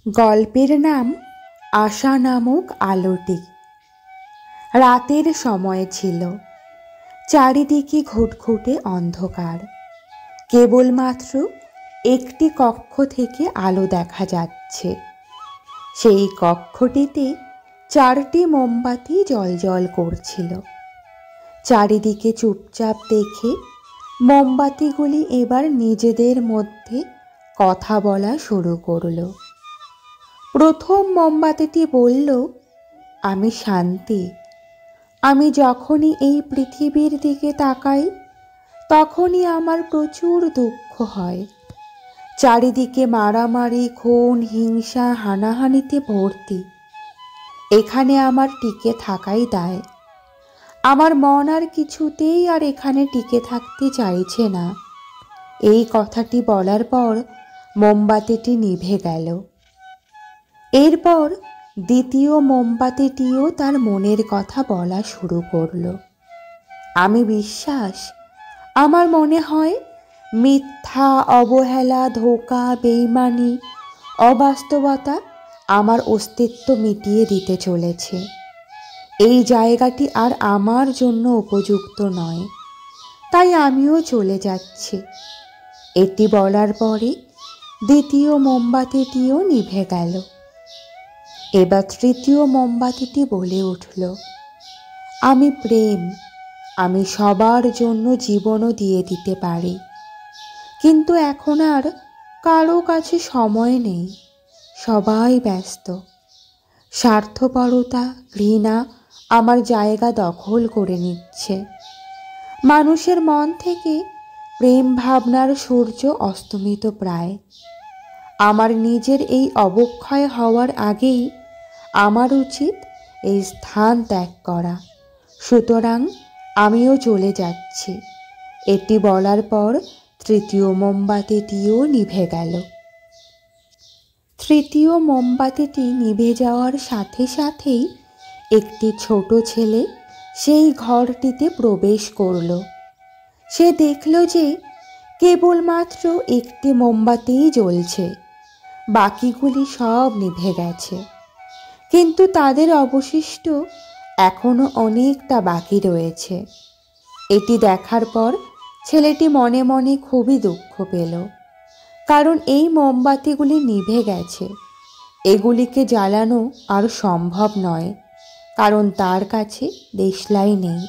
গল্পের নাম আশা নামক আলোটি। রাতের সময় ছিল, চারিদিকে ঘুটঘুটে অন্ধকার। কেবলমাত্র একটি কক্ষ থেকে আলো দেখা যাচ্ছে। সেই কক্ষটিতে 4টি মোমবাতি জ্বলজ্বল করছিল। চারিদিকে চুপচাপ দেখে মোমবাতিগুলি এবার নিজেদের মধ্যে কথা বলা শুরু করল। প্রথম মোমবাতিটি বলল, আমি শান্তি। আমি যখনই এই পৃথিবীর দিকে তাকাই তখনই আমার প্রচুর দুঃখ হয়। চারিদিকে মারামারি, খুন, হিংসা, হানাহানিতে ভর্তি। এখানে আমার টিকে থাকাই দায়। আমার মন আর কিছুতেই আর এখানে টিকে থাকতে চাইছে না। এই কথাটি বলার পর মোমবাতিটি নিভে গেল। এরপর দ্বিতীয় মোমবাতিটিও তার মনের কথা বলা শুরু করলো। আমি বিশ্বাস, আমার মনে হয় মিথ্যা, অবহেলা, ধোঁকা, বেইমানি, অবাস্তবতা আমার অস্তিত্ব মিটিয়ে দিতে চলেছে। এই জায়গাটি আর আমার জন্য উপযুক্ত নয়, তাই আমিও চলে যাচ্ছি। এটি বলার পরে দ্বিতীয় মোমবাতিটিও নিভে গেল। এবার তৃতীয় মোমবাতিটি বলে উঠল, আমি প্রেম। আমি সবার জন্য জীবনও দিয়ে দিতে পারি, কিন্তু এখন আর কারো কাছে সময় নেই। সবাই ব্যস্ত। স্বার্থপরতা, ঘৃণা আমার জায়গা দখল করে নিচ্ছে। মানুষের মন থেকে প্রেম ভাবনার সূর্য অস্তমিত প্রায়। আমার নিজের এই অবক্ষয় হওয়ার আগেই আমার উচিত এই স্থান ত্যাগ করা। সুতরাং আমিও চলে যাচ্ছি। এটি বলার পর তৃতীয় মোমবাতিটিও নিভে গেল। তৃতীয় মোমবাতিটি নিভে যাওয়ার সাথে সাথেই একটি ছোট ছেলে সেই ঘরটিতে প্রবেশ করল। সে দেখল যে কেবলমাত্র একটি মোমবাতিই জ্বলছে, বাকিগুলি সব নিভে গেছে। কিন্তু তাদের অবশিষ্ট এখনো অনেকটা বাকি রয়েছে। এটি দেখার পর ছেলেটি মনে মনে খুবই দুঃখ পেল, কারণ এই মোমবাতিগুলি নিভে গেছে। এগুলিকে জ্বালানো আর সম্ভব নয়, কারণ তার কাছে দেশলাই নেই।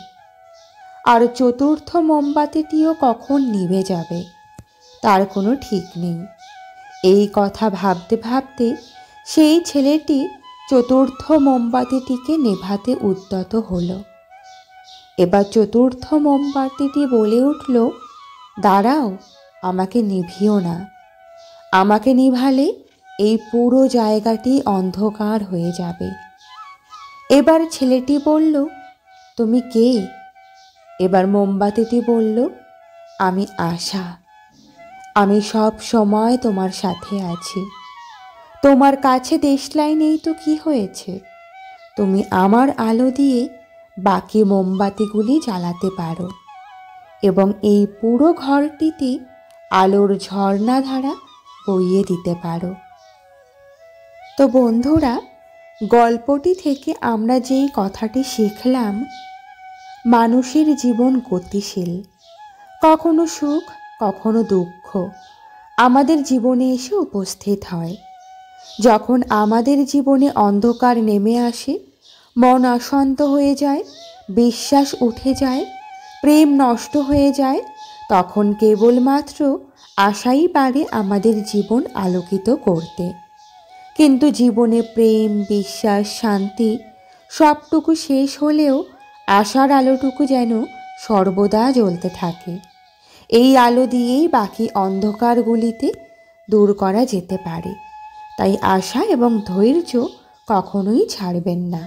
আর চতুর্থ মোমবাতিটিও কখন নিভে যাবে তার কোনো ঠিক নেই। এই কথা ভাবতে ভাবতে সেই ছেলেটি চতুর্থ মোমবাতিটিকে নেভাতে উদ্যত হলো। এবার চতুর্থ মোমবাতিটি বলে উঠল, দাঁড়াও, আমাকে নিভিও না। আমাকে নিভালে এই পুরো জায়গাটি অন্ধকার হয়ে যাবে। এবার ছেলেটি বলল, তুমি কে? এবার মোমবাতিটি বলল, আমি আশা। আমি সব সময় তোমার সাথে আছি। তোমার কাছে দেশলাই নেই তো কি হয়েছে? তুমি আমার আলো দিয়ে বাকি মোমবাতিগুলি জ্বালাতে পারো এবং এই পুরো ঘরটিতে আলোর ঝর্ণাধারা বইয়ে দিতে পারো। তো বন্ধুরা, গল্পটি থেকে আমরা যেই কথাটি শিখলাম, মানুষের জীবন গতিশীল। কখনো সুখ, কখনো দুঃখ আমাদের জীবনে এসে উপস্থিত হয়। যখন আমাদের জীবনে অন্ধকার নেমে আসে, মন অশান্ত হয়ে যায়, বিশ্বাস উঠে যায়, প্রেম নষ্ট হয়ে যায়, তখন কেবলমাত্র আশাই পারে আমাদের জীবন আলোকিত করতে। কিন্তু জীবনে প্রেম, বিশ্বাস, শান্তি সবটুকু শেষ হলেও আশার আলোটুকু যেন সর্বদা জ্বলতে থাকে। এই আলো দিয়েই বাকি অন্ধকারগুলিতে দূর করা যেতে পারে। তাই আশা এবং ধৈর্য কখনোই ছাড়বেন না।